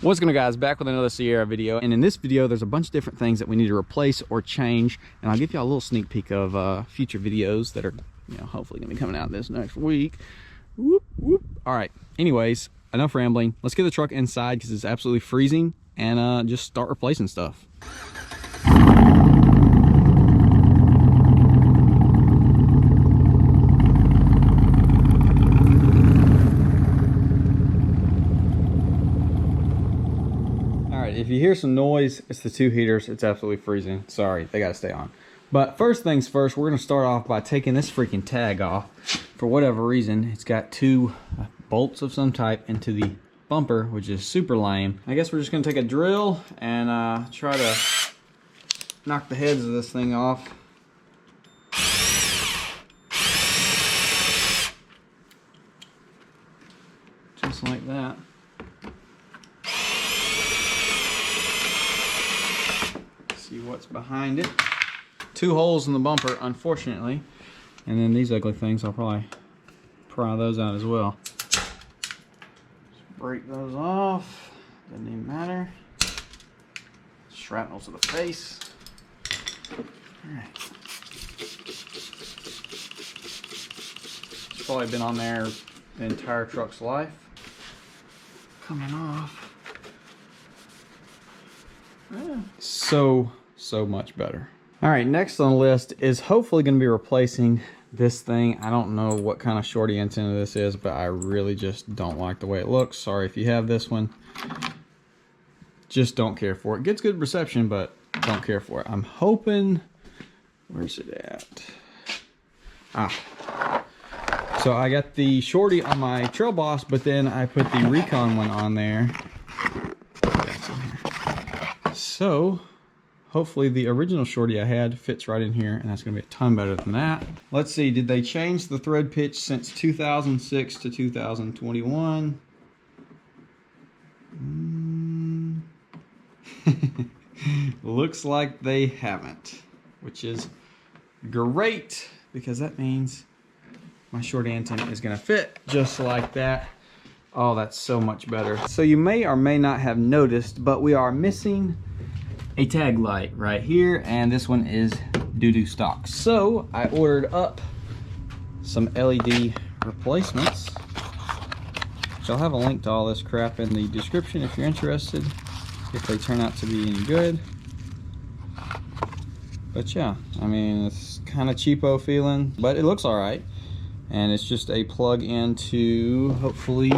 What's going on, guys? Back with another Sierra video, and in this video there's a bunch of different things that we need to replace or change, and I'll give y'all a little sneak peek of future videos that are, you know, hopefully gonna be coming out this next week. Whoop whoop. All right, anyways, enough rambling. Let's get the truck inside because it's absolutely freezing, and just start replacing stuff. If you hear some noise, it's the two heaters. It's absolutely freezing. Sorry, they gotta stay on. But first things first, we're gonna start off by taking this freaking tag off. For whatever reason, it's got two bolts of some type into the bumper, which is super lame. I guess we're just gonna take a drill and try to knock the heads of this thing off. Just like that. See what's behind it. Two holes in the bumper, unfortunately, and then these ugly things, I'll probably pry those out as well. Just break those off, doesn't even matter. Shrapnel to the face. Alright. It's probably been on there the entire truck's life. Coming off. Yeah. So much better. All right, next on the list is hopefully going to be replacing this thing. I don't know what kind of shorty antenna this is, but I really just don't like the way it looks. Sorry if you have this one. Just don't care for it. Gets good reception, but don't care for it. I'm hoping, where's it at? So I got the shorty on my Trail Boss, but then I put the Recon one on there. So hopefully the original shorty I had fits right in here, and that's gonna be a ton better than that. Let's see, did they change the thread pitch since 2006 to 2021? Looks like they haven't, which is great because that means my short antenna is gonna fit just like that. Oh, that's so much better. So you may or may not have noticed, but we are missing a tag light right here, and this one is doo-doo stock. So I ordered up some LED replacements, which I'll have a link to all this crap in the description if you're interested, if they turn out to be any good. But yeah, I mean, it's kind of cheapo feeling, but it looks all right. And it's just a plug into, hopefully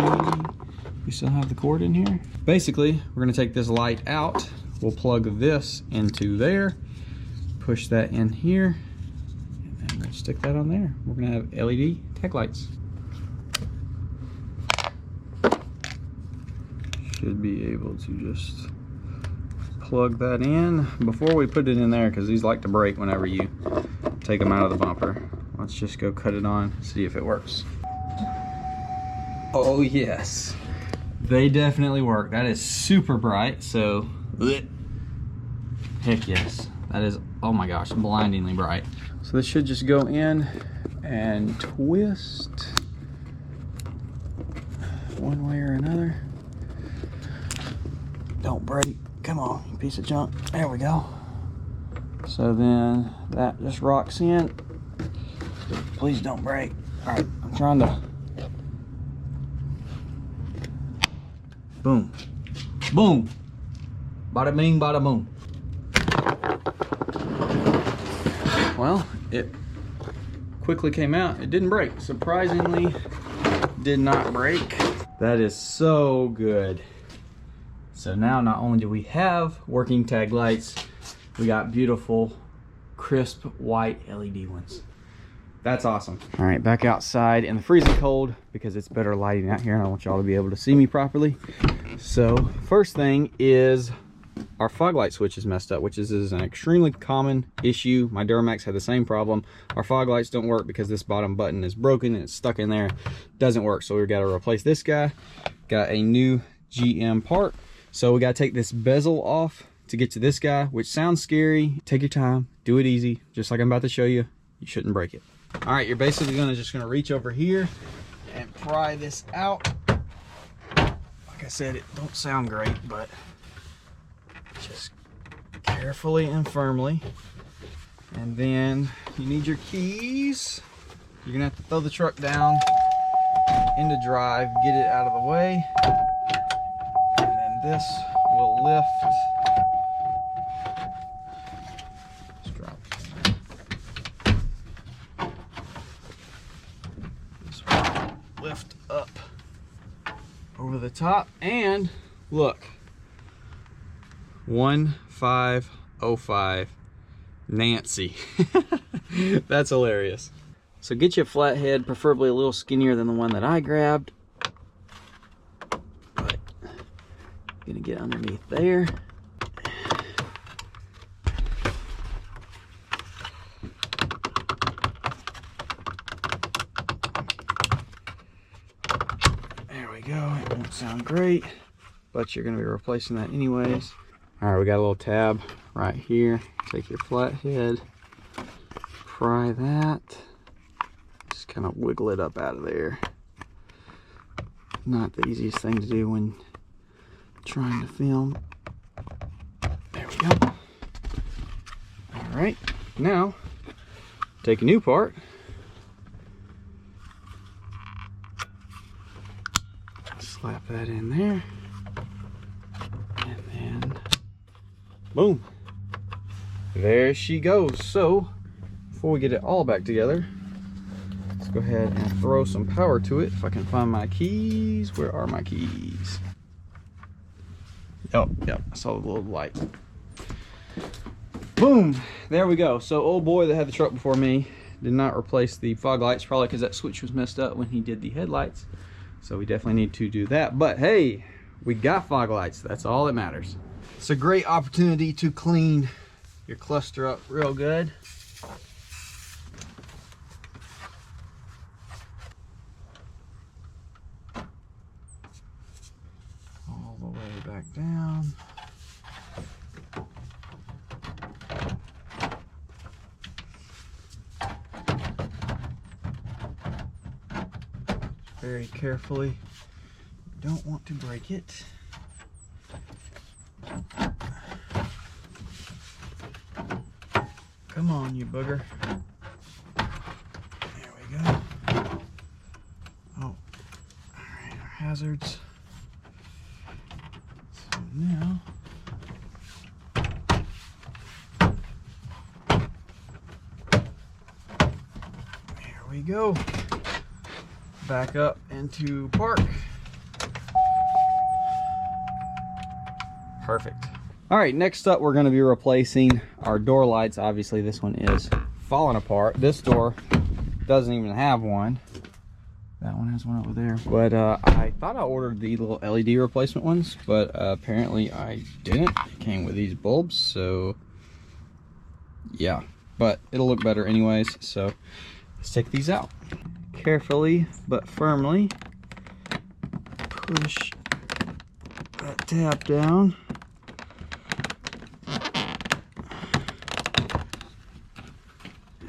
we still have the cord in here. Basically, we're gonna take this light out. We'll plug this into there, push that in here, and then we'll stick that on there. We're gonna have LED tag lights. Should be able to just plug that in before we put it in there, because these like to break whenever you take them out of the bumper. Let's just go cut it on, see if it works. Oh yes, they definitely work. That is super bright, so heck yes, that is, oh my gosh, blindingly bright. So this should just go in and twist one way or another. Don't break, come on, you piece of junk. There we go. So then that just rocks in. Please don't break. All right, I'm trying to. Boom. Boom. Bada bing, bada boom. Well, it quickly came out. It didn't break. Surprisingly, did not break. That is so good. So now not only do we have working tag lights, we got beautiful, crisp white LED ones. That's awesome. All right, back outside in the freezing cold because it's better lighting out here and I want y'all to be able to see me properly. So first thing is our fog light switch is messed up, which is an extremely common issue. My Duramax had the same problem. Our fog lights don't work because this bottom button is broken and it's stuck in there. Doesn't work, so we've got to replace this guy. Got a new GM part. So we got to take this bezel off to get to this guy, which sounds scary. Take your time, do it easy. Just like I'm about to show you, you shouldn't break it. All right, you're basically just gonna reach over here and pry this out like Like I said, it don't sound great, but just carefully and firmly. And then you need your keys. You're gonna have to throw the truck down into drive, get it out of the way, and then this will lift. Just drop it in there. This will lift up over the top, and look, 1505 Nancy. That's hilarious. So get you a flathead, preferably a little skinnier than the one that I grabbed. But gonna get underneath there. There we go. It won't sound great, but you're gonna be replacing that anyways. All right, we got a little tab right here. Take your flathead, pry that. Just kind of wiggle it up out of there. Not the easiest thing to do when trying to film. There we go. All right, now take a new part. Slap that in there. And then, boom. There she goes. So, before we get it all back together, let's go ahead and throw some power to it. If I can find my keys. Where are my keys? Oh, yep, I saw the little light. Boom, there we go. So old boy that had the truck before me did not replace the fog lights, probably because that switch was messed up when he did the headlights. So we definitely need to do that. But hey, we got fog lights. That's all that matters. It's a great opportunity to clean your cluster up real good. All the way back down. Very carefully. Don't want to break it. Come on, you booger. There we go. Oh, all right, our hazards. So now, there we go. Back up into park. Perfect. All right, next up we're going to be replacing our door lights. Obviously this one is falling apart. This door doesn't even have one. That one has one over there. But I thought I ordered the little LED replacement ones, but apparently I didn't. It came with these bulbs, so yeah. But it'll look better anyways, so let's take these out. Carefully but firmly push that tab down.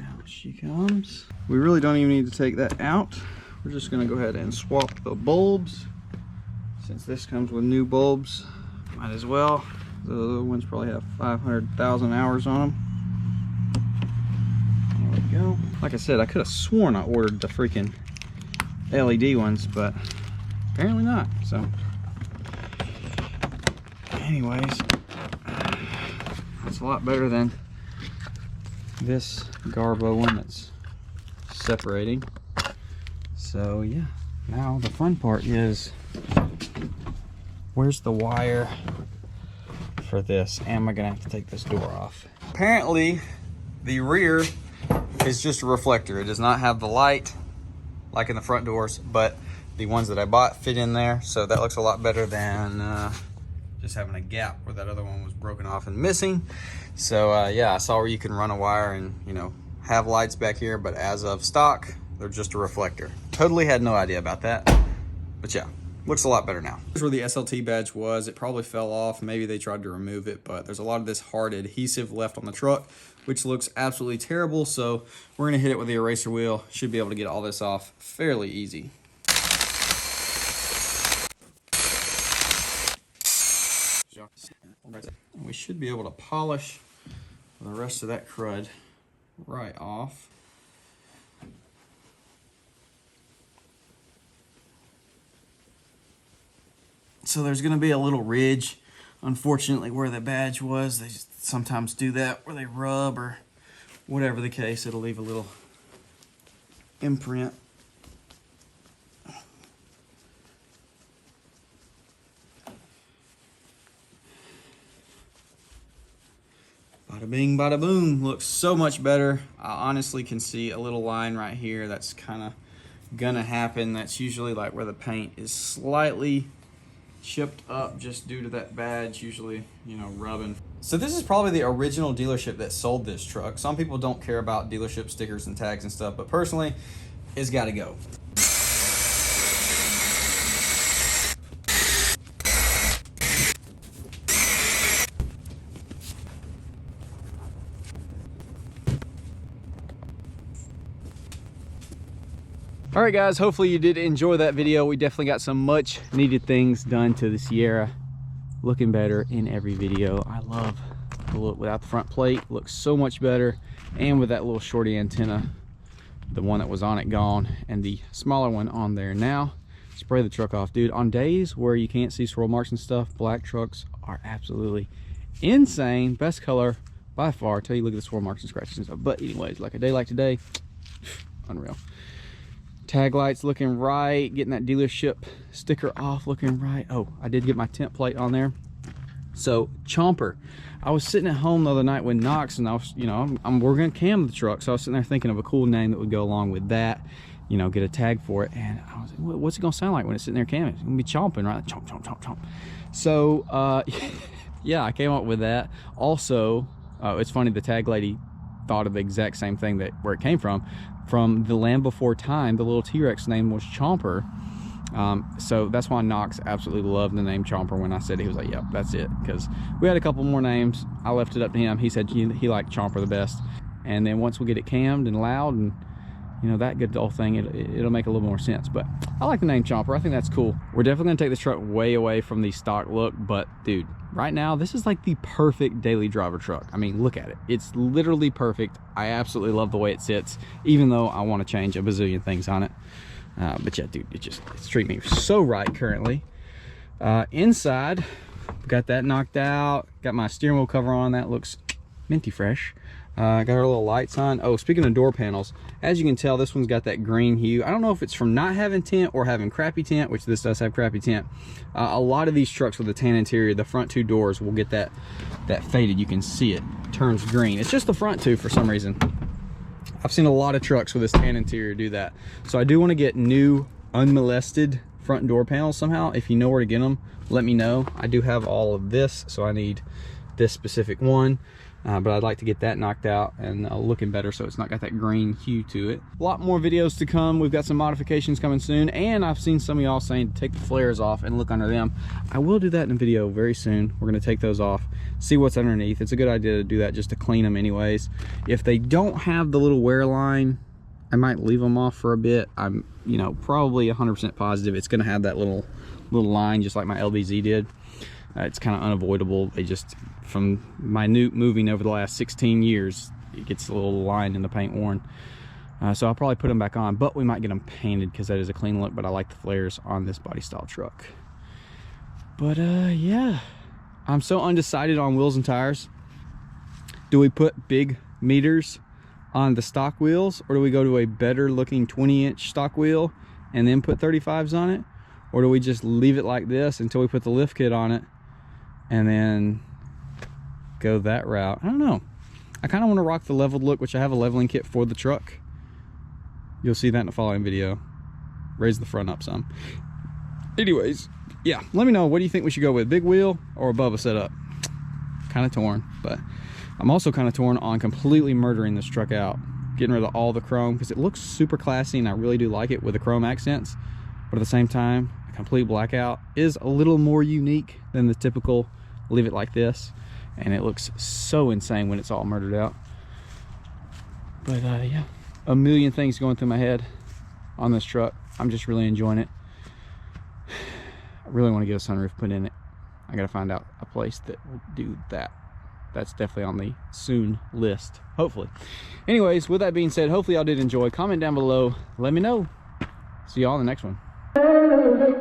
Out she comes. We really don't even need to take that out. We're just going to go ahead and swap the bulbs. Since this comes with new bulbs, might as well. The other ones probably have 500,000 hours on them. There we go. Like I said, I could have sworn I ordered the freaking LED ones, but apparently not. So anyways, that's a lot better than this Garbo one that's separating. So yeah, now the fun part is, where's the wire for this? Am I gonna have to take this door off? Apparently the rear is just a reflector. It does not have the light like in the front doors, but the ones that I bought fit in there, so that looks a lot better than just having a gap where that other one was broken off and missing. So yeah, I saw where you can run a wire and, you know, have lights back here, but as of stock, they're just a reflector. Totally had no idea about that, but yeah, looks a lot better now. Here's where the SLT badge was. It probably fell off. Maybe they tried to remove it, but there's a lot of this hard adhesive left on the truck, which looks absolutely terrible. So we're gonna hit it with the eraser wheel. Should be able to get all this off fairly easy. We should be able to polish the rest of that crud right off. So there's going to be a little ridge, unfortunately, where the badge was. They sometimes do that where they rub or whatever the case. It'll leave a little imprint. Bada bing, bada boom. Looks so much better. I honestly can see a little line right here. That's kind of gonna happen. That's usually like where the paint is slightly chipped up just due to that badge, usually, you know, rubbing. So this is probably the original dealership that sold this truck. Some people don't care about dealership stickers and tags and stuff, but personally, it's got to go. All right, guys, hopefully you did enjoy that video. We definitely got some much needed things done to the Sierra. Looking better in every video. I love the look without the front plate. Looks so much better. And with that little shorty antenna, the one that was on it gone, and the smaller one on there now. Spray the truck off, dude. On days where you can't see swirl marks and stuff, black trucks are absolutely insane. Best color by far. Till you look at the swirl marks and scratches and stuff. But anyways, like a day like today, unreal. Tag lights looking right, getting that dealership sticker off looking right. Oh, I did get my temp plate on there. So Chomper, I was sitting at home the other night with Knox, and I was, you know, we're gonna cam the truck, so I was sitting there thinking of a cool name that would go along with that, you know, get a tag for it. And I was like, what's it gonna sound like when it's sitting there camming? It's gonna be chomping, right? Chomp, chomp, chomp, chomp. So yeah, I came up with that. Also, it's funny, the tag lady thought of the exact same thing, that where it came from the Land Before Time. The little T-Rex name was Chomper. So that's why Knox absolutely loved the name Chomper. When I said it, he was like, yep, that's it. Because we had a couple more names. I left it up to him. He said he liked Chomper the best. And then once we get it cammed and loud and, you know, that good old thing, it'll make a little more sense. But I like the name Chomper. I think that's cool. We're definitely gonna take this truck way away from the stock look, but dude, right now this is like the perfect daily driver truck. I mean, look at it. It's literally perfect. I absolutely love the way it sits, even though I want to change a bazillion things on it. But yeah, dude, it's treating me so right currently. Inside, got that knocked out. Got my steering wheel cover on. That looks minty fresh. Got our little lights on. Oh, speaking of door panels, as you can tell, this one's got that green hue. I don't know if it's from not having tint or having crappy tint, which this does have crappy tint. A lot of these trucks with the tan interior, the front two doors will get that faded. You can see it turns green. It's just the front two for some reason. I've seen a lot of trucks with this tan interior do that. So I do want to get new, unmolested front door panels somehow. If you know where to get them, let me know. I do have all of this, so I need this specific one. But I'd like to get that knocked out and looking better, so it's not got that green hue to it. A lot more videos to come. We've got some modifications coming soon, and I've seen some of y'all saying to take the flares off and look under them. I will do that in a video very soon. We're going to take those off, see what's underneath. It's a good idea to do that just to clean them anyways. If they don't have the little wear line, I might leave them off for a bit. I'm, you know, probably 100% positive it's going to have that little line, just like my LBZ did. It's kind of unavoidable. They just, from minute moving over the last 16 years, it gets a little line in the paint worn. So I'll probably put them back on, but we might get them painted because that is a clean look. But I like the flares on this body style truck. But yeah, I'm so undecided on wheels and tires. Do we put big meters on the stock wheels, or do we go to a better looking 20-inch stock wheel and then put 35s on it? Or do we just leave it like this until we put the lift kit on it and then go that route? I don't know. I kind of want to rock the leveled look, which I have a leveling kit for the truck. You'll see that in the following video. Raise the front up some. Anyways, yeah, let me know, what do you think we should go with, big wheel or a Bubba setup? Kind of torn, but I'm also kind of torn on completely murdering this truck out, getting rid of all the chrome, because it looks super classy and I really do like it with the chrome accents. But at the same time, a complete blackout is a little more unique than the typical leave it like this, and it looks so insane when it's all murdered out. But yeah, a million things going through my head on this truck. I'm just really enjoying it. I really want to get a sunroof put in it. I gotta find out a place that will do that. That's definitely on the soon list, hopefully. Anyways, with that being said, hopefully y'all did enjoy. Comment down below, let me know. See y'all in the next one.